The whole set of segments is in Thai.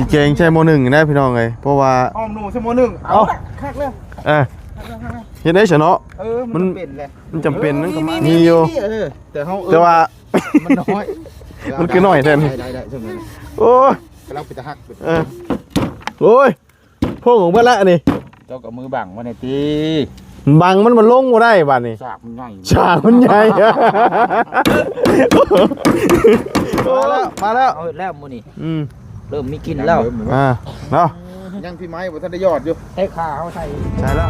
สิเก่งใช่โมหนึ่งนะพี่น้องเลยเพราะว่าอ้อมหนูใช่โมหนึ่งเอาคักเลยเฮ็ดได้เฉนาะมันเป็นเลยมันจำเป็นนั่นก็มีอยู่แต่ว่ามันน้อย มันคือน้อยแทนได้ใช่ไหมโอ้ยกำลังไปตะหักโอ้ยพวกของเพื่อนละนี่เจ้ากับมือบังมาในตีบังมันลงมาได้บ้านนี่ฉากมันใหญ่มาแล้วเอาแล้วมื้อนี้เริ่มมีกินแล้วเนาะยังพี่ไม้บ่ทันได้ยอดอยู่ให้ขาเขาใส่แล้ว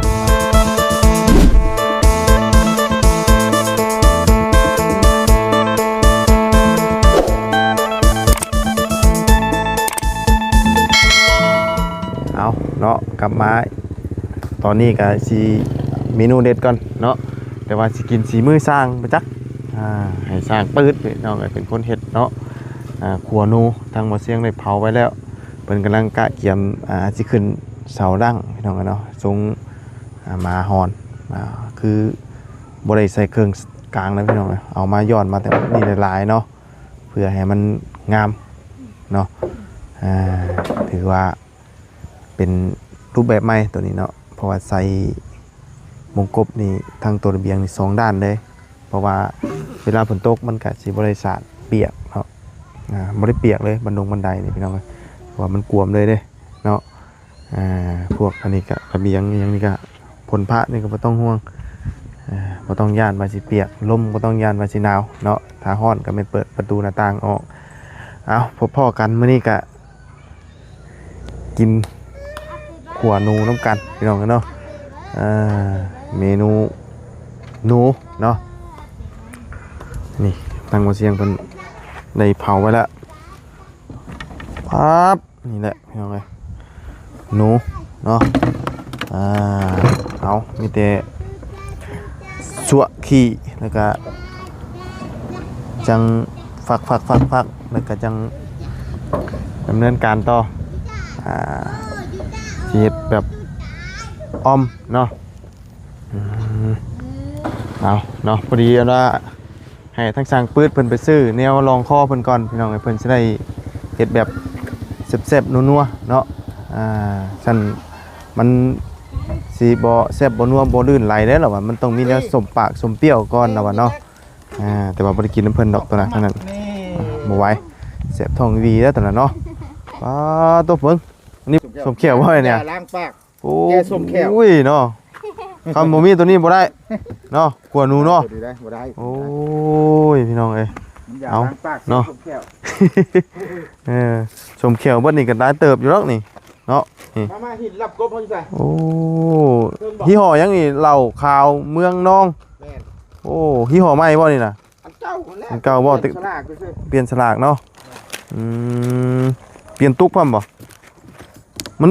เอาเนาะกลับมาตอนนี้ก็สิเมนูเด็ดก่อนเนาะแต่ว่าสิกินสีมือสร้างไปจักให้สร้างปืดเนาะเป็นคนเฮ็ดเนาะขัวนูทางหมอเสียงได้เผาไว้แล้วเพิ่นกำลังกะเกียมสิขึ้นเสาดั้งพี่น้องกันเนาะทรงมาฮอนคือบ่ได้ใส่เครื่องกลางนะพี่น้องเอามาย้อนมาแต่นี่หลายๆเนาะเพื่อให้มันงามเนาะถือว่าเป็นรูปแบบใหม่ตัวนี้เนาะเพราะว่าใส่มงกบนี่ทางตัวระเบียงนี่2ด้านเลยเพราะว่าเวลาฝนตกมันก็สิบ่ได้สาดเปียกเนาะบ่ได้เปียกเลยบันไดนี่พี่น้องเพราะว่ามันกวมเลยเด้เนาะพวกอันนี้ก็ระเบียงอย่างนี้ก็ผลพระนี่ก็บ่ต้องห่วงบ่ต้องย่านว่าสิเปียกลมบ่ต้องย่านว่าสิหนาวเนาะถ้าร้อนก็ไม่เปิดประตูหน้าต่างออกเอาพบพ่อกันมื้อนี้ก็กินขัวนูน้ำกันพี่น้องกันเนาะเมนูนูเนาะนี่ทางหมอเสียงเป็นได้เผาไว้แล้วปั๊บนี่แหละพี่น้องเลยนูเนาะเอามีแต่ชั่วขี้แล้วก็จังฟักแล้วก็จังดำเนินการต่อเฮ็ดแบบอ้อมเนาะเอาเนาะพอดีว่าให้ทั้งสร้างปืดเพิ่นไปซื้อแนวรองคอเพิ่นก่อนพี่น้องเพิ่นสิได้เฮ็ดแบบแซ่บๆนัวๆเนาะซั่นมันสิบ่แซ่บบ่นัวบ่ลื่นไหลเด้อล่ะว่ามันต้องมีแนวสมปากสมเปรี้ยวก่อนล่ะว่าเนาะแต่ว่าบ่ได้กินน้ำเพิ่นดอกตัวนั้นเท่านั้นบ่ไหวแซ่บท้องวีแล้วตัวนั้นเนาะตัวเพิ่งนี่สมเขียวบ่เนี่ยล้างปากโอ้ยเนาะคำบ่มีตัวนี้บ่ได้เนาะขัวนูเนาะโอ้ยพี่น้องเอ้ยเอาเนาะสมเขียวเบิดนี่ก็ได้เติบอยู่แล้วนี่เนาะนี่มาหินรับกบเพิ่นใส่โอ้ยี่ห้อยังนี่เหล้าขาวเมืองนองโอ้ยี่ห้อใหม่บ่นี่น่ะอันเก่าคนแรกอันเก่าบ่เปลี่ยนฉลากเนาะเปลี่ยนตุ๊กพร้อมบ่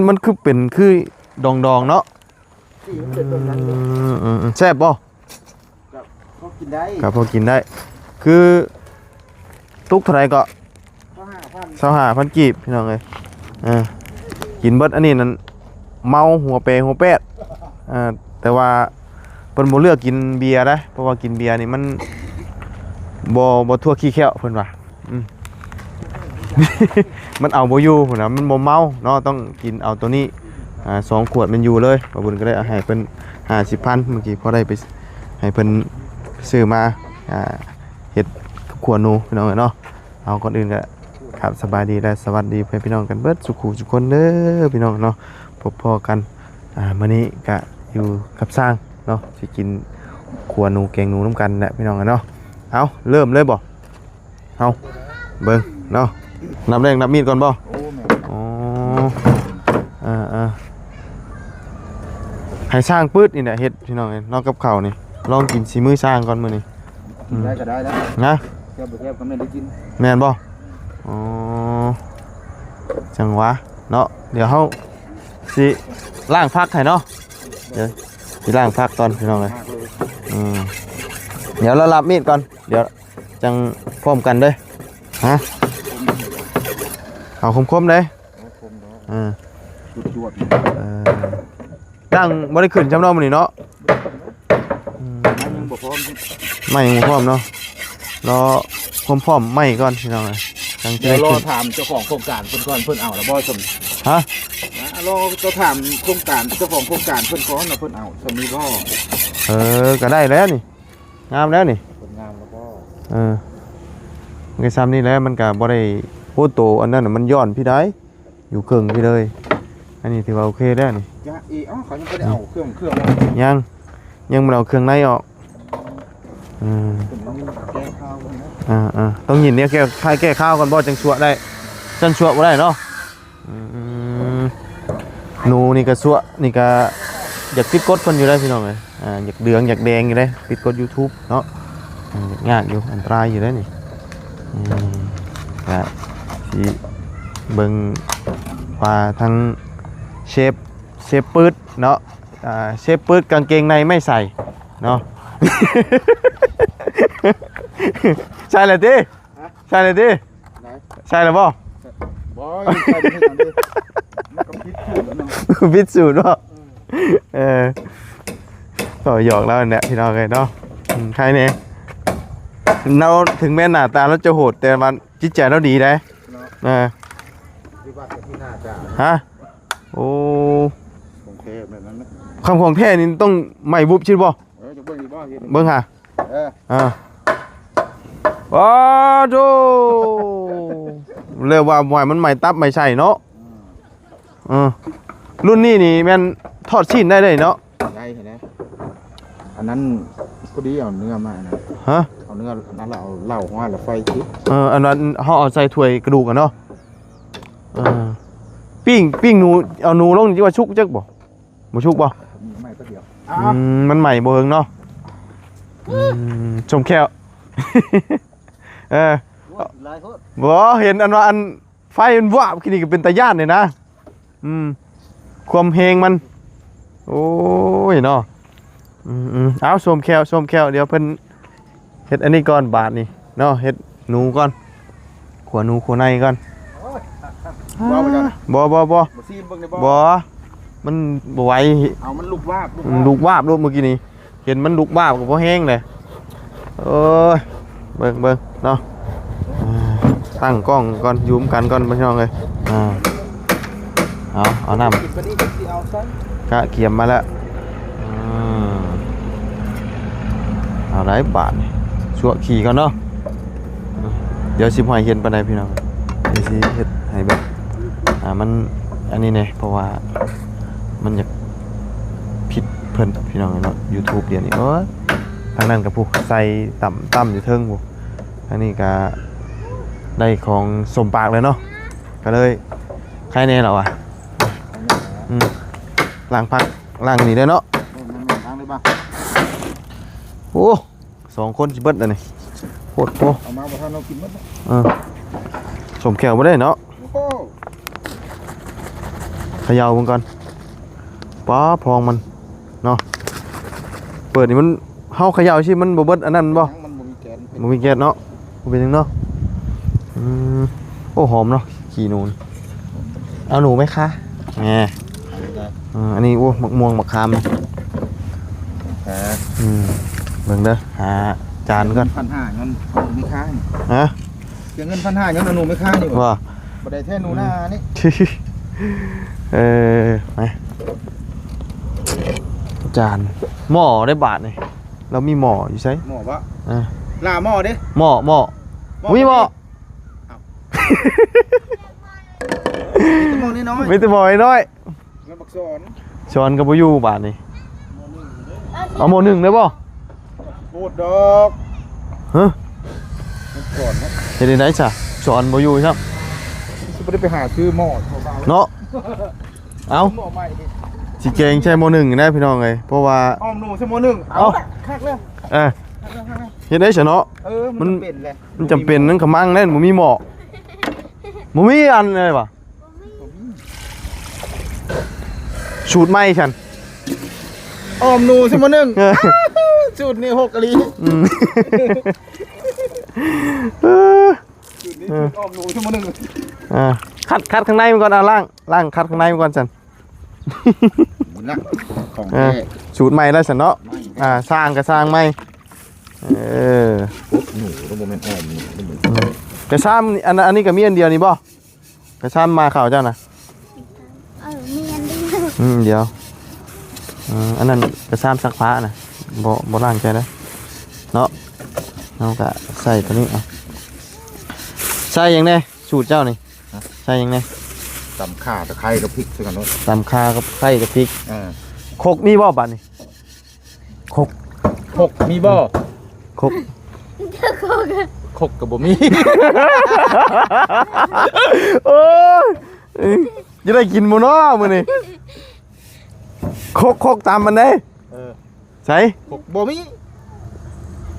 มันคือเป็นคือดองเนาะแซ่บบ่พอกินได้ครับพอกินได้คือตุ๊กเท่าไหร่ก็25,000กีบพี่น้องเอ้ยกินเบิดอันนี้นั่นเมาหัวเปหัวแปดแต่ว่าเพิ่นบ่เลือกกินเบียร์นะเพราะว่ากินเบียร์นี่มันบ่ทั่วขี้แค้วเพิ่นว่ามันเอาบ่อยู่พุ่นน่ะมันบ่เมาเนาะต้องกินเอาตัวนี้2 ขวดมันอยู่เลยบ่บุญก็ได้เอาให้เพิ่น50,000เมื่อกี้พอได้ไปให้เพิ่นซื้อมาเฮ็ดขัวนูพี่น้องเนาะเอาก่อนอื่นก็ครับสบายดีและสวัสดีเพื่อนพี่น้องกันเบิดสุขุทุกคนเด้อพี่น้องเนาะพบพอกันมื้อนี้ก็อยู่กับสร้างเนาะสิกินขัวนูแกงนูน้ำกันแหละพี่น้องเนาะเอาเริ่มเลยบ่เอาเบิ่งเนาะนับแรงนับมีดก่อนบ่อ๋อให้สร้างปื๊ดนี่แหละเฮ็ดพี่น้องนอกกับข้าวนี่ลองกินสีมือสร้างก่อนมื้อนี้ได้ก็ได้แล้วนะแซ่บก็ไม่ได้กินแม่นบ่อ๋อจังหวะเนาะเดี๋ยวเฮาสิล้างผักให้เนาะเดี๋ยวสิล้างผักก่อนพี่น้องเอ้ยเดี๋ยวเรารับมีดก่อนเดี๋ยวจังพร้อมกันเด้อฮะเอาคมๆเด้ตั้งบ่ได้ขึ้นจำเนาะมื้อนี้เนาะไม่ยังบ่พร้อมเนาะรอพร้อมๆไม่ก่อนพี่น้องเอ้ย จังจะ เดี๋ยว ได้ รอ ขึ้น ถามเจ้าของโครงการเพิ่นก่อนเพิ่นเอาแล้วบ่สม ฮะ รอจะถามโครงการเจ้าของโครงการเพิ่นก่อนแล้วเพิ่นเอาสมีบ่ ก็ได้แล้วนี่งามแล้วนี่ เพิ่นงามแล้วบ่ ไงซ้ำนี่แหล้วมันก็บ่ได้โคตรโตอันนั้นน่ะมันย้อนพี่ได้อยู่ครึ่งพี่เลยอันนี้ถือว่าโอเคแล้วนี่ จ้าเขายังบ่ได้เอาเครื่องออก ยังบ่ได้เอาเครื่องในออก เพิ่นยังแก้ข้าวกันนะ ต้องยินเนี่ยแก้ข้าวก่อนบ่จังชั่วได้จังชั่วบ่ได้เนาะหนูนี่ก็ชั่วนี่ก็อยากติดกดเพิ่นอยู่ได้พี่น้องเอ้ยอยากเหลืองอยากแดงอยู่ได้ติดกด YouTube เนาะยากอยู่อันตรายอยู่ได้นี่ก็สิเบิ่งว่าทางเชฟปื๊ดเนาะเชฟปื๊ดกางเกงในไม่ใส่เนาะ ใช่เลยดิใช่เลยดิ ไหน ใช่เลยบ่ บ่ยังใส่บ่ให้กันเด้มันก็ผิดชื่อแล้วเนาะ พิสูจน์บ่ก็หยอกแล้วเนี่ยพี่น้องเลยเนาะใครเนี่ยเราถึงแม้หน้าตาเราจะโหดแต่มันจิตใจเราดีได้ที่ว่าที่น่าจะ ฮะโอ้ ของเทพแบบนั้นนะ คำของแท้นี่ต้องไม่บุบชิดบ่ จะเบิ่งอีบ่เฮ็ด เบิ่งหา ว้าโธ่เรียกว่าหวยมันใหม่ตับไม่ใช่เนาะรุ่นนี้นี่แม่นทอดชิ้นได้เลยเนาะ ได้เห็นไหมอันนั้นพอดีเอาเนื้อมานะ ฮะ เอาเนื้อนั้นเราเอาเหล้าหัวแล้วไฟคิด อันนั้นเขาเอาใส่ถ้วยกระดูกกันเนาะปิ้งหนูเอาหนูลงที่ว่าชุกจักบ่ชุกบ่ ไม่ก็เดียว มันใหม่บ่เฮิงเนาะชมแก้ว ลายโคตร บ่เห็นอันว่าอันไฟมันวาบขึ้นนี่ก็เป็นตาย่านเลยนะความเฮงมันโอ้ยเนาะเอาชมแก้วเดี๋ยวเพิ่นเฮ็ดอันนี้ก่อนบาทนี่เนาะเฮ็ดหนูก่อนขัวหนูขัวในก่อนบ่ซีมเบิ่งได้บ่ บ่มันบ่ไหว เอามันลุกวาบ ลูกวาบลูกเมื่อกี้นี้เห็นมันลูกวาบก็บ่แห้งเลยเอ้ยเบิ่งเนาะตั้งกล้องก่อนยูมกันก่อนพี่น้องเลยเอาน้ำกะเกียมมาแล้วเอาไรบาทชั่วขี่ก่อนเนาะเดี๋ยวสิบหอยเห็นปานใดพี่น้องเดี๋ยวสิเฮ็ดให้แบบมันอันนี้เนี่ยเพราะว่ามันอยากผิดเพิ่นพี่น้องเนาะ YouTube เดี๋ยวนี้ทางนั้นกับผู้ใส่ต่ำอยู่เทิงผู้ทางนี้ก็ได้ของสมปากเลยเนาะก็เลยใครแน่เหรอวะล้างพักล้างนี่ได้เนาะโอ้2 คนสิเบิดแล้วนี่โคตรโห เอามาบ่ทันเรากินหมด สมแขวบ่ได้เนาะเขย่าเบิ่งก่อนป้าพองมันเนาะเปิดนี่มันเฮาเขย่าสิมันบ่เบิดอันนั้นบ่ มันบ่มีแกน บ่มีแก๊สเนาะบ่เป็นหยังเนาะโอ้หอมเนาะขี้นูนเอาหนูไหมคะแหมอันนี้โอ้มะม่วงมะขามเบิ่งเด้อหาจานก่อน 1,500งั้นเอาไม่ค้านี่ ฮะ เสียเงิน1,500งั้นเอาหนูไม่ค้านี่ ว่า บ่ได้แท้หนูหน้านี่ ไปจานหม้อได้บาทนี่เรามีหม้ออยู่ใช่ หม้อบ่ลาหม้อเด้ หม้อมีหม้อ มีหม้อน้อย มีแต่หม้อน้อย แล้วบักสอน ช้อนกับบ่อยู่บาทนี่เอาหม้อหนึ่งได้บ่ โคตรดอก ฮะ ก่อนนะ เฮ็ดได้ซะช้อนบ่อยู่ครับ สิบ่ได้ไปหาซื้อหม้อ เนาะเอา หม้อใหม่ดิ สิเก่งใช้หม้อหนึ่งได้พี่น้องเอ้ยเพราะว่า อ้อมหนูใช่หม้อหนึ่งเอาคักแล้ว เฮ็ดได้ซะเนาะ มันเป็นแหละ มันจำเป็นนั่นขมังแน่นบ่มีหม้อบ่มีอันเลยว่ะสูตรใหม่ฉัน อ้อมหนูใช่หม้อหนึ่งสูตรนี่6กะลีสูตรนี้อ้อมหนูใช่หม้อหนึ่ง คัดข้างในมันก่อนเอาล่างคัดข้างในมันก่อนฉัน นะของแท้ สูตรใหม่แล้วฉันเนาะสร้างก็สร้างใหม่หนูต้องบ่แม่นอ้อมหนู กระซ้ำอันนี้ก็มีอันเดียวนี่บ่กระซ้ำมาข่าวเจ้านะ มีอันเดียว เดี๋ยวอันนั้นกระซ้ำซักผ้านะบ่ล้างใจนะเนาะเราก็ใส่ตัวนี้เอาใส่ยังไงสูตรเจ้านี่ใส่ยังไง ตำข่าตะไคร้กับพริกใส่กันเนาะ ตำคากับไข่กับพริก ๆ โคกมีบ่บัดนี่โคก หกมีบ่ โคก เจ้าโคก หกกับบ่มี โอ้ยจะได้กินบ่เนาะมื้อนี้โคกตามมันเด้ใส่ หกบ่มี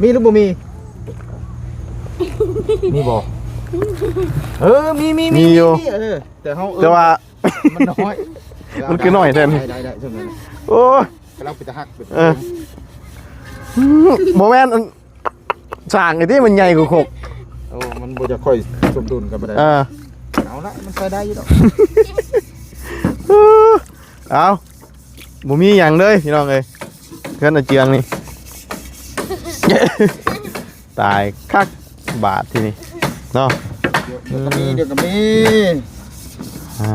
มีหรือบ่มีมีบ่มีอยู่แต่เฮาแต่ว่า มันน้อย มันคือน้อยแท้นี่ ได้ช่วงนี้ โอ้ย กำลังไปตะฮัก บ่แม่นอันสร้างไอ้ที่มันใหญ่กว่าโคก โอ้มันบ่จะค่อยสมดุลกันบ่ได้ เออ เอาละมันใส่ได้อยู่ดอก เอาบ่มีหยังเลยพี่น้องเอ้ยเพื่อนอาเจียงนี่ ตายคักบาทที่นี่เนาะ เดี๋ยวก็มี อ่า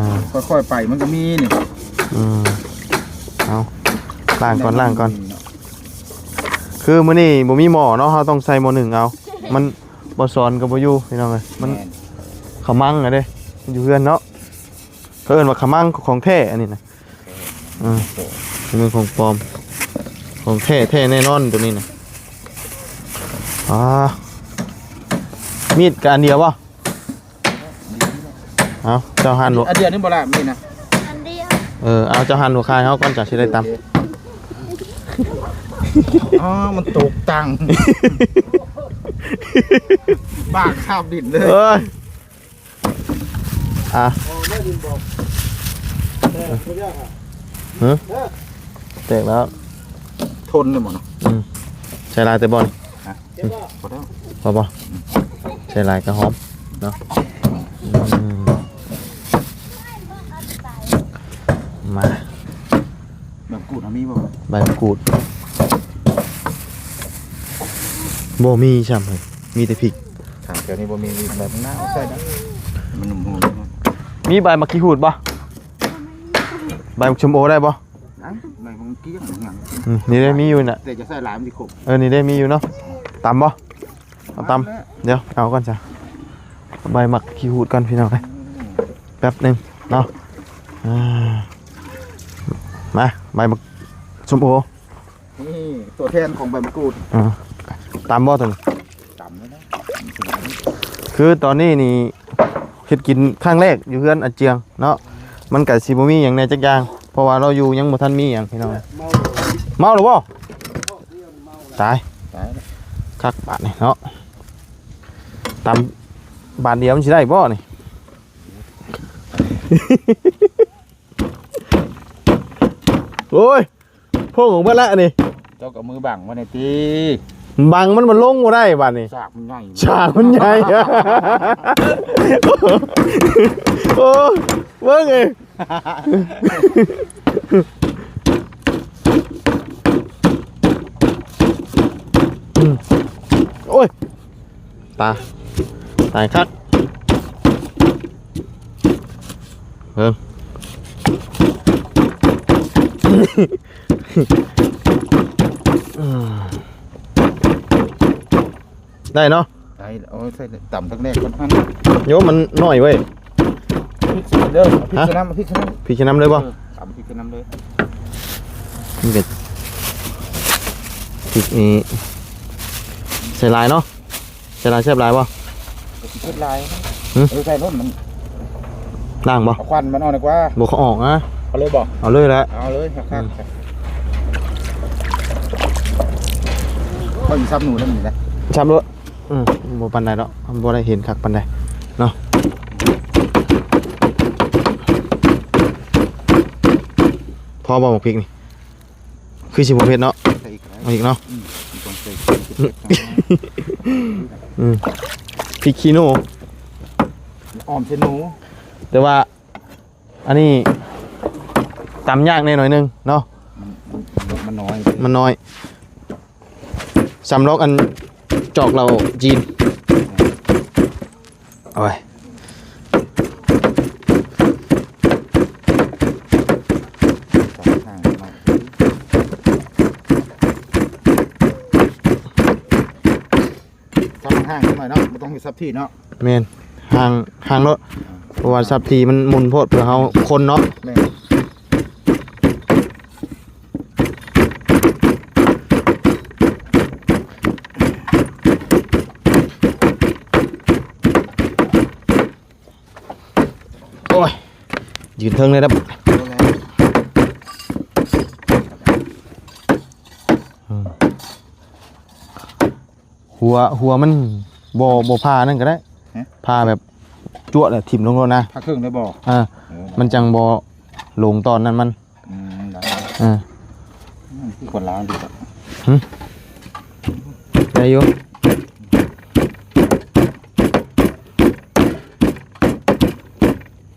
ค่อยๆไปมันก็มีนี่ เอาล้างก่อนคือมื้อนี้บ่มีหม้อเนาะเราต้องใส่หม้อหนึ่งเอามันบ่สอนกับบ่อยู่พี่น้องเอ้ยมันขมังอะเด้มันอยู่เฮือนเนาะเขาเอิ้นว่าขมังของแท้อันนี้นะมันของปลอมของแท้แน่นอนตัวนี้นะมีดกับอันเดียวบ่เอาเจ้าหั่นบ่ อันเดียวนี่บ่ล่ะมีนะ อันเดียว เอาเจ้าหั่นหัวคายเฮาก่อนจะสิได้ตำ อ๋อมันตกตังบ้าข้าวดินเลย เอ้ยแตกแล้ว ทนเลยหมดเนาะ ใช้ลายแต่บอล พอแล้ว พอใช้ลายกระหอมเนาะมา แบบกูดมีบ่ ใบมะกรูดโบมีใช่ไหมมีแต่พริก ถามแถวนี้บ่มีแบบหน้าใส่นะมันนุ่ม มีใบมะขีหูดป่ะใบมะชมโอได้ป่ะ นะในมันเกี้ยงอย่าง นี่ได้มีอยู่น่ะ แต่จะใส่หลายมันสิขบ นี่ได้มีอยู่เนาะตำป่ะเอาตำเดี๋ยวเอาก่อนจ้ะใบมะขีหูดก่อนพี่น้องเลยแป๊บหนึงเนาะมาใบมะชมโอ นี่ตัวแทนของใบมะกรูด ตำบ่ถึง ต่ำเลยนะ คือตอนนี้นี่เฮ็ดกินครั้งแรกอยู่เพื่อนอาเจียงเนาะมันก็สิบ่มีหยังแน่จักอย่างเพราะว่าเราอยู่ยังบ่ทันมีหยังพี่น้องเมาหรือบ่ตายคักบาทนี่เนาะตำบาทเดียวมันสิได้บ่นี่ โอ้ยพวกของเบิดละนี่ เจ้ากับมือบังไว้ในตี บังมันลงบ่ได้บาดนี่ สากมันใหญ่ ฉากมันใหญ่ โอ้เบิ่งไงโอ้ยตายคักเบิ่งได้เนาะ ได้เอาใส่ต่ำตั้งแรกก่อนหั่น โยมมันน้อยเว้ย พริกใส่เด้อพริกใส่น้ำพริกใส่น้ำ พี่จะนำเลยป่ะ ต่ำพริกใส่น้ำเลย นี่ก็พริกนี้ใส่ลายเนาะใส่ลายแซ่บลายป่ะ พริกเผ็ดลาย หืม ใส่รถมัน ล่างป่ะ เอาควันมันออกดีกว่า บวกเขาออกนะ เอาเลยบ่ เอาเลยแหละ เอาเลยครับก็อยู่ซับหนูนั่นนี่แหละ ชับเลยบ่ปันใดเนาะบ่ได้เห็นคักปันใดเนาะพอบ่หมกพริกนี่คือสิบ่เผ็ดเนาะ ใส่อีกแล้ว เอาอีกเนาะ ต้องใส่ พริกขี้หนู ออมเชนู แต่ว่าอันนี้ตำยากแน่หน่อยนึงเนาะ มันน้อย มันน้อยสำลอกอันจอกเราจีน โอ้ย ห่างมาซับห่างหน่อยเนาะไม่ต้องมีซับที่เนาะ แม่นห่างรถเพราะว่าสับทีมันหมุนโพดเพื่อเฮาคนเนาะ แม่ โอ้ยยืนเทิงเลยครับหัวมันบ่พานั่นก็ได้พาแบบจั่วเลยถิ่มลงแล้วนะ พักครึ่งได้บ่ มันจังบ่ลงตอนนั้นมันได้คือคนล้างดีกว่า ได้อยู่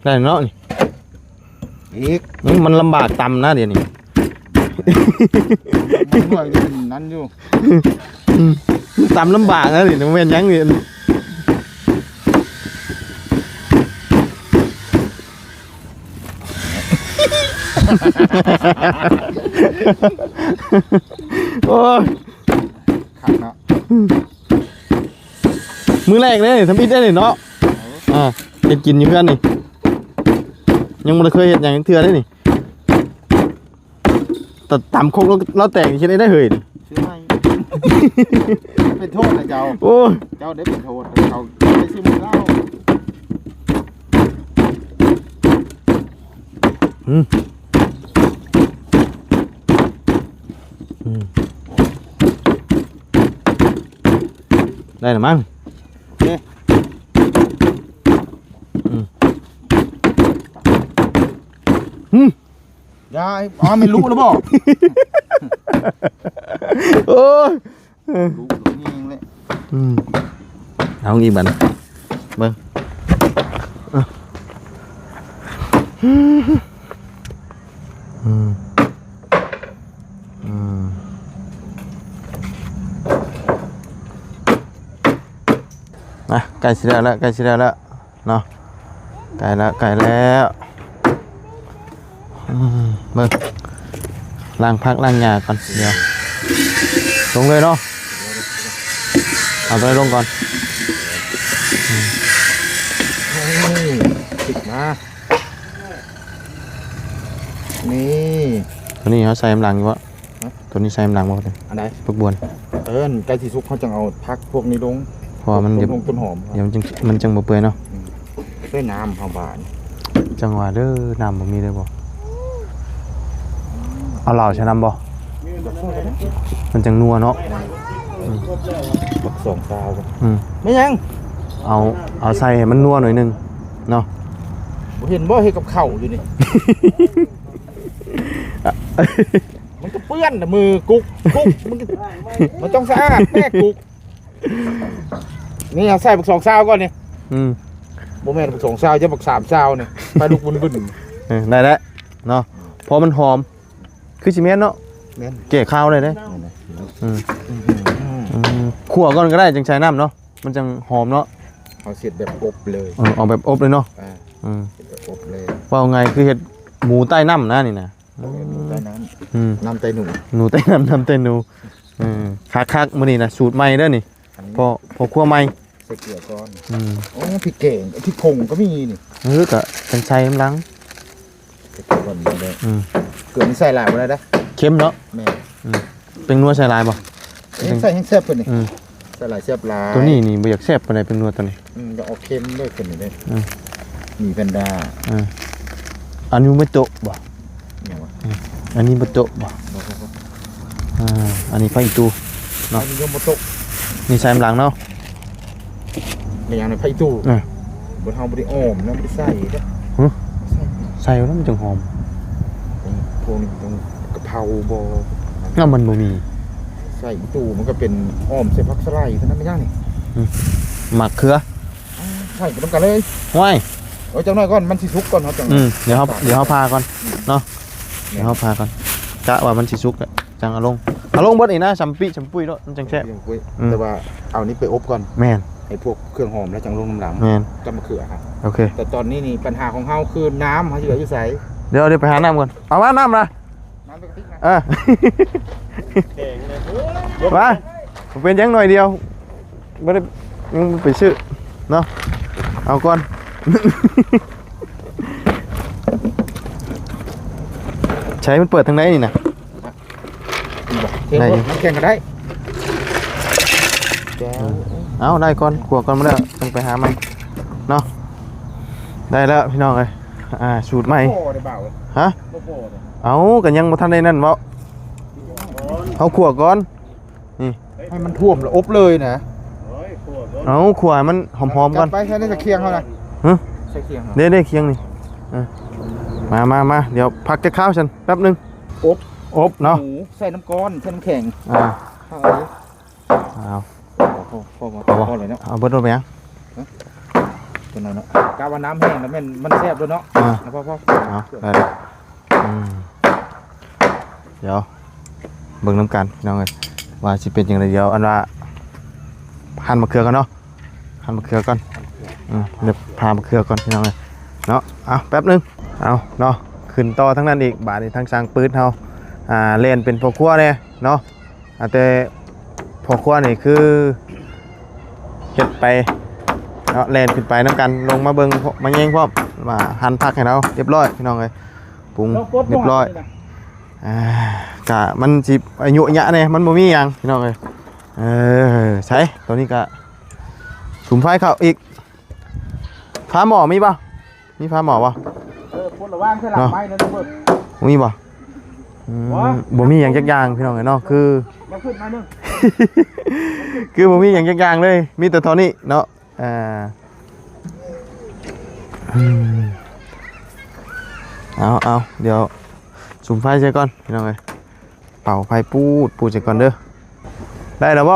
ได้เนาะนี่ อีก มันลำบากต่ำนะเดี๋ยวนี้ มันด้วยนั่นอยู่ ต่ำลำบากนะเดี๋ยวนี้มันยังเรียนโอ้ย ขัดเนาะ มือแรกเลยทำอิดได้เลยเนาะเห็นกินอยู่เพื่อนนี่ยังไม่เคยเห็นอย่างเทื่อได้นี่แต่ต่ำโคกเราแต่งใช่ได้เหยนี่ ชื่อให้เป็นโทษนะเจ้า โอ้ย เจ้าได้เป็นโทษเขาได้ซื้อมือเล่า ได้หรือมั้งยายไม่รู้แล้วบอก โอ้ย รู้นี่เองเลย เอางี้บันเบิ้งนะใกล้สิแล้วแล้วใกล้สิแล้วแล้วเนาะใกล้แล้วเบิ้งล้างพักล้างหญ้าก่อนเดี๋ยวลงเลยเนาะเอาไปลงก่อน ติดมานี่ ตัวนี้เขาใส่น้ำหลังอยู่วะตัวนี้ใส่น้ำหลังบ่เลย อันไหน พวกบวน ใกล้ที่ซุกเขาจะเอาพักพวกนี้ลง เพราะว่ามันเดี๋ยว ลงต้นหอม มันจังบ่เปื่อยเนาะ ด้วยน้ำหอมบาน จังหวะเด้อน้ำบ่มีเลยบ่เอาเหล่าใช้น้ำบ่มันจังนัวเนาะ บักสองซาว ไม่ยังเอาใส่ให้มันนัวหน่อยนึงเนาะ เห็นบ่เห็นกับเข่าอยู่นี่ มันก็เปื้อนนะมือกุ๊กมันต้องสะอาดแม่กุ๊กนี่เอาใส่บักสองซาวก่อนนี่บ่แม่นบักสองซาวจะบักสามซาวนี่ไปลูกบุญได้แล้วเนาะพอมันหอมคือสิแม่นเนาะ แม่น เกะข้าวเลยเด้คั่วก่อนก็ได้จังใช้น้ำเนาะมันจังหอมเนาะ เอาเสร็จแบบอบเลย เอาแบบอบเลยเนาะแบบอบเลย ว่าไงคือเห็ดหมูใต้น้ำนะนี่นะ ใต้น้ำน้ำไตหนู หนูใต้น้ำเต้นหนูคักมื้อนี้นะสูตรใหม่เด้อนี่พอคั่วใหม่ ใส่เกลือก่อนโอ้พริกแกงพริกผงก็มีนี่กะจังใช้น้ำล้าง ใส่เกลือก่อนเลยเกลือนี่ใส่หลายบ่ได้เค็มเนาะแม่เป็นนัวใส่ลายบ่ใส่ให้แซ่บเพิ่นนี่ใส่หลายแซ่บหลายตัวนี้นี่บ่อยากแซ่บปานใดเป็นนัวตัวนี้จะออกเค็มด้วยเพิ่นนี่เด้มีแพนด้าอันนี้ไม่โตะบ่อันนี้บ่โตะบ่อันนี้ไฟตูเนาะอันนี้ยมบ่โตะนี่ใส่น้ำล้างเนาะนี่อย่างในไฟตู้บ่เฮาบ่ได้อ้อมนะบ่ได้ใส่เด้อใส่แล้วมันจังหอมพวกนี้ต้องกะเพราบ่มันบ่มีใส่ตู้มันก็เป็นอ้อมใส่ผักสไลด์เท่านั้นไม่ยากนี่หมักเขือใช่ก็ต้องกันเลยว้ายเอาจังหน่อยก่อนมันสิสุกก่อนเขาจังเดี๋ยวเขาพาก่อนเนาะเดี๋ยวเขาพาก่อนกะว่ามันสิสุกอ่ะจังเอาลงเบิดอีกนะชัมปุ้ยด้วยมันจังแซ่บแต่ว่าเอานี้ไปอบก่อนแม่น ไอ้พวกเครื่องหอมและจังลงน้ำหลัง แม่น กับมะเขือครับ โอเค แต่ตอนนี้นี่ปัญหาของเฮาคือน้ำเขาเหลืออยู่ใส เดี๋ยวไปหาน้ำก่อนเอามาน้ำนะ น้ำเป็นกระติกนะ มาผมเป็นยังหน่อยเดียวไม่ได้ยังไปซื้อเนาะเอาก่อน ใช้มันเปิดทางไหนนี่นะ เทรถน้ำแข็งก็ได้แก้ว เอาได้ก่อนขวก่อนมาแล้วต้องไปหามันเนาะได้แล้วพี่น้องเลยสูตรใหม่ โอ้ได้เบาเลย ฮะ โอ้โหเลย เอากันยังมาทันได้นั่นเวะเอาขวก่อน ให้มันท่วมแล้วอบเลยนะ เอาขวให้มันหอมๆก่อน จัดไปใช้ในตะเคียงเขานะ ฮะ ใช้เคียงเหรอ ได้เคียงนี่มาเดี๋ยวพักจะข้าวฉันแป๊บนึง อบเนาะ หมูใส่น้ำก้อนใส่น้ำแข็ง เอา พอเลยเนาะ เอาเบิดรถไปยัง ตัวนั้นเนาะกาว่าน้ำแห้งแล้วมันแซ่บด้วยเนาะ อ่า พ่อ เอาได้แล้วเดี๋ยวเบิ่งน้ำกันพี่น้องเลยว่าสิเป็นอย่างไรเดี๋ยวอันว่าหั่นมะเขือกันเนาะหั่นมะเขือก่อนเดี๋ยวพามะเขือก่อนพี่น้องเลยเนาะเอาแป๊บนึงเอาเนาะขึ้นต่อทั้งนั้นอีกบาทนี้ทั้งสร้างปืนเฮาเล่นเป็นพ่อครัวเนี่ยเนาะแต่พ่อครัวนี่คือเฮ็ดไปเนาะเล่นขึ้นไปน้ำกันลงมาเบิ่งมาแย่งพร้อมมาหั่นผักให้เราเรียบร้อยพี่น้องเลยปรุงเรียบร้อยกะมันสิอายุยะเนี่ยมันบ่มีหยังพี่น้องเลยใช่ตัวนี้กะสุมไฟเข้าอีกฟ้าหมอมีป่ะมีฟ้าหมอป่ะ พดระว่างใส่หลังไม้นะทุกคน มีป่ะบ่มีหยังจักอย่างพี่น้องเลยเนาะคือ มาขึ้นมาหนึ่ง คือบ่มีหยังจักอย่างเลยมีแต่เท่านี้เนาะเอาเดี๋ยวสุมไฟใส่ก่อนพี่น้องเลยเป่าไฟปูดใส่ก่อนเด้อได้แล้วบ่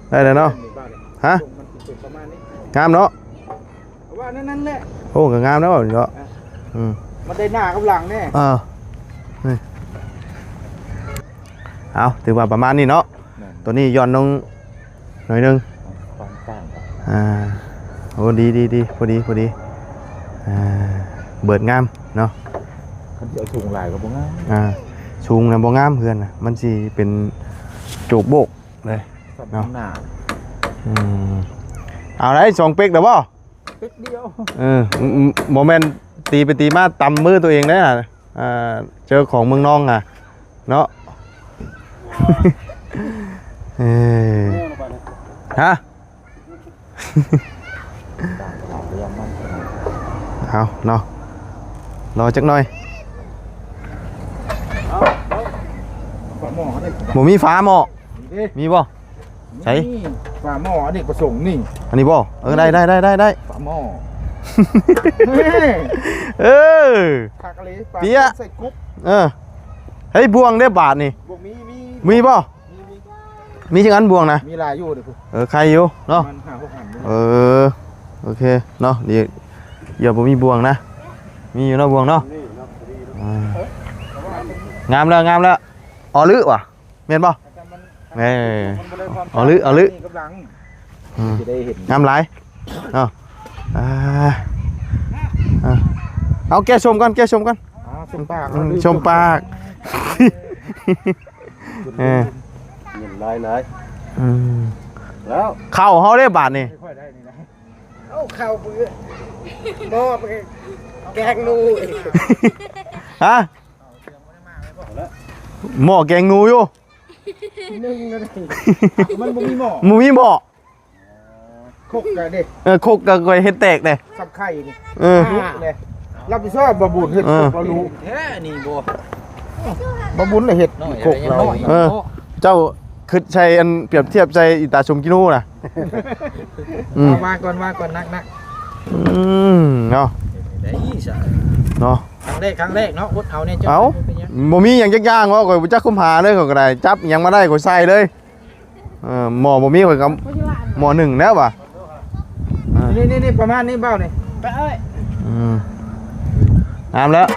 ได้แล้วเนาะฮะงามเนาะ ว่านั่นแหละ โอ้ก็งามแล้วเนาะมันได้หน้ากับหลังแน่ นี่เอาถือว่าประมาณนี้เนาะตัวนี้ย้อนลงหน่อยนึงโอ้ดีพอดีเบิดงามเนาะ มันจะถุงลายกับบ่งาม ชุงนะบ่งามเพื่อนนะมันสิเป็นโจกโบกเลยเนาะเอาได้2เป๊กเด้อบ่ เป๊กเดียว โมเมนต์ตีไปตีมาตำมือตัวเองได้น่ะเจอของเมืองนองอ่ะเนาะ ฮะ เอาเนาะรอจักหน่อยบ่มีฟ้าหม้อมีบ่ใช่ ฝาหม้ออเนกประสงค์นี่ อันนี้บ่ได้ ฝาหม้อ ผักอะไรปลาใส่กุ๊บ เฮ้ยบวงได้บาทนี่ บวกมีบ่มีจังอันบวงนะ มีลายอยู่เด้อ ใครอยู่เนาะ มันหาพวกหัน โอเคเนาะเดี๋ยวอย่าบ่มีบวงนะมีอยู่เนาะบวงเนาะงามแล้วอ๋อลึว่ะแม่นบ่อ๋อลึงามหลายเนาะเอาแก้ชมก่อนชมปาก ชมปากเงินลายแล้ว เข้าเฮาได้บาทนี่ เอาเข้าปื้อหม้อไปแกงนู ฮะหม้อแกงนูอยู่ นึ่งกันมันบ่มีหม้อ บ่มีหม้อ คกกันดิ โคกก็ก้อยเฮ็ดแตกเด้ สับไข่นี่เลยรับผิดชอบบะบุญเฮ็ดคกเรารู้แท้นี่บ่บะบุญเลยเฮ็ดคกเราเจ้าคือใช้อันเปรียบเทียบใจอิตาชมกินูน่ะมาก่อนนักเนาะเนาะครั้งแรกเนาะพุทธเอาเนี่ยเอาบ่มีหยังจักอย่างว่าข่อยบ่จักคุมหาเลยข่อยก็ได้จับหยังมาได้ข่อยใส่เลยหม้อบ่มีข่อยก็หม้อ1แล้วว่ะนี่ประมาณนี้เบ้านี่ไปเอ้ยงามแล้ว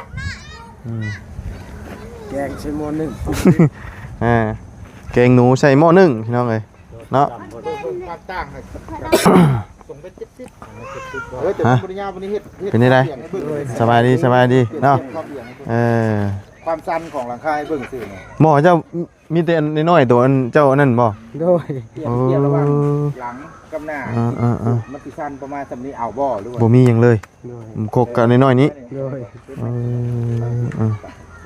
แกงใส่หม้อ1 แกงหนูใส่หม้อ1พี่น้องเอ้ยเนาะ มาตั้งให้ พอได้ ส่งเป็น70เฮ้ยแต่ปริญญาวันนี้เฮ็ด เป็นได้สบายดีสบายดีเนาะเออ ความชันของหลังคาให้เบิ่งซื่อเนี่ย หมอเจ้ามีแต่อันน้อยๆตัวอันเจ้าอันนั้นบ่ โดยเทียบระหว่างหลังกับหน้ามันสิชันประมาณสำนี้เอาบ่หรือว่า บ่มีหยังเลยโคกกันน้อยๆนี้ โดย เออ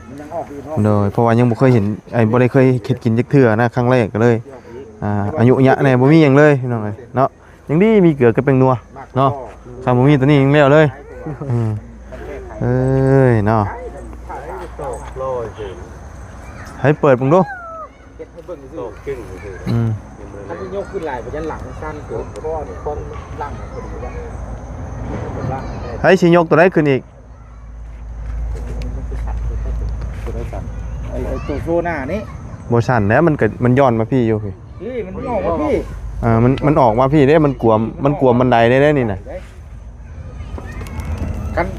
มันยังออกอยู่เนาะ โดยเพราะว่ายังบ่เคยเห็นบ่ได้เคยเฮ็ดกินจักเทื่อนะครั้งแรกก็เลยอายุยะแน่บ่มีหยังเลยพี่น้องเอ้ยเนาะยังดีมีเกลือกับแป้งนัวเนาะถ้าบ่มีตัวนี้ยังแล้วเลยเอ้ยเนาะให้เปิดเบิ่งดู เฮ็ดให้เบิ่งซื่อ ถ้าที่ยกขึ้นไหล่ไปยันหลังสั้นเกินเพราะว่าเนี่ยคนหลังพอดีว่า ให้สิยกตัวใดขึ้นอีก ไอ้ตัวโซน่านี่ บ่สั่นแล้วมันย้อนมาพี่อยู่พี่ พี่มันออกมาพี่ มันออกมาพี่เด้มันกวมบันไดได้นี่น่ะ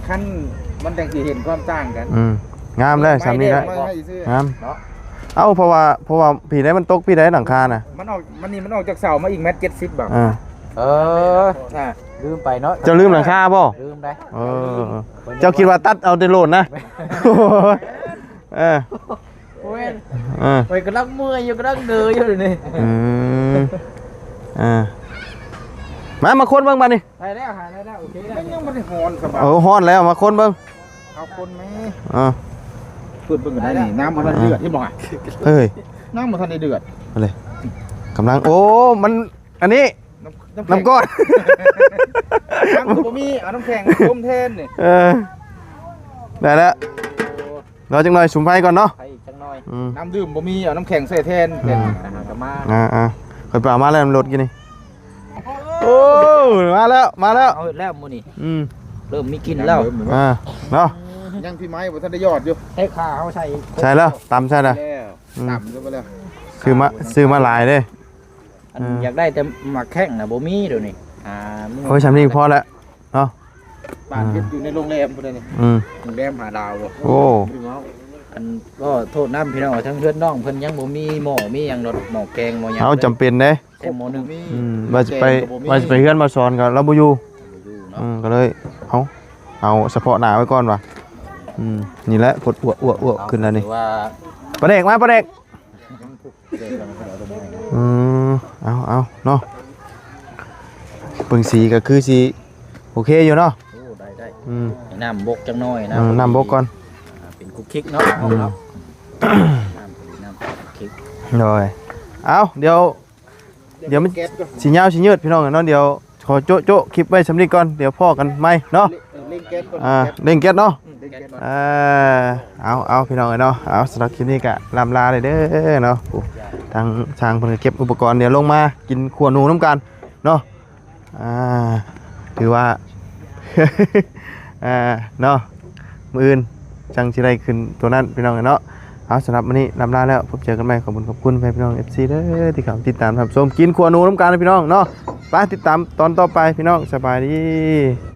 คันมันแดงสีเห็นความต่างกัน งามเลยซ้ำนี้ได้งามเอ้าเพราะว่าพี่ได้มันตกพี่ได้หลังคาน่ะ มันออกจากเสามาอีก1.70 บาท ลืมไปเนาะ เจ้าลืมหลังคาบ่ ลืมได้ เจ้าคิดว่าตัดเอาแต่โลดนะไปกระลักมืออยู่กระลักเดืออยู่เลยนี่มาค้นเบิ่งบัดนี้ ได้แล้วโอเคแล้วยังไม่ได้ฮอนสบาย ฮ้อนแล้วมาค้นเบิ่ง เอาคนไหม เปิด เบิ่งกันได้นี่น้ำมันเดือดที่บอกอ่ะ เฮ้ย น้ำมันเดือด มาเลยกำลังมันอันนี้น้ำก้อน น้ำก็มีเอาน้ำแข็งต้มแทนนี่ ได้แล้วเราจังหน่อยสุ่มไฟก่อนเนาะ ไปอีกจังหน่อยน้ำดื่มบ่มีเอาน้ำแข็งใส่แทนเป็นอาหารกมาค่อยไปเอามาแล้วรถกินนี่โอ้มาแล้วเอาแล้วมื้อนี้ เริ่ม มีกินแล้วเนาะยังพี่ไม้บ่ทันได้ยอดอยู่ให้ข้าเฮาใส่ ใช่แล้วตำใช่แล้ว ตำก็ไปแล้วซื้อมาหลายเด้ อยากได้แต่หมักแข้งน่ะบ่มีเดี๋ยวนี้โอ้ยชำนี้พอแล้วเนาะ บ้านเฮ็ดอยู่ในโรงแรมพุ่นนี่โรงแรม5 ดาวบ่ โอ้ อันก็โทษน้ำพี่น้องทั้งเพื่อนน้องเพิ่นยังบ่มีหม้อมีหยังดอกหม้อแกงหม้อหยังเอาจำเป็นเด้แต่หม้อนึงว่าจะไปเฮือนมาสอนกันแล้วบ่อยู่ก็เลยเอาเฉพาะหน้าไว้ก่อนว่ะนี่แหละกดอ้วกขึ้นแล้วนี่ปลาเด็กมาปลาเด็กเอาเนาะเบิ่งสีก็คือสีโอเคอยู่เนาะได้น้ำบกจังน้อยนะน้ำบกก่อนเป็นคุกคิกเนาะน้ำคิกrồiเอาเดี๋ยวมันสียาวสียืดพี่น้องเนาะเดี๋ยวขอโจ๊ะคลิปไว้สำนีก่อนเดี๋ยวพ่อกันไหมเนาะเล่นแก๊สเนาะเอาพี่น้องเนาะเอาสำหรับคลิปนี้ก็ลาเลยเด้อเนาะทางช่างเพิ่นเก็บอุปกรณ์เดี๋ยวลงมากินขวดนูน้ำกันเนาะถือว่า เนาะมืออื่นจังสิได้ขึ้นตัวนั้นพี่น้องเนาะเอาสำหรับวันนี้ลาแล้วพบเจอกันใหม่ขอบคุณพี่น้อง FC เด้อที่เข้าติดตามรับชมกินขวดนูน้ำกันพี่น้องเนาะไปติดตามตอนต่อไปพี่น้องสบายดี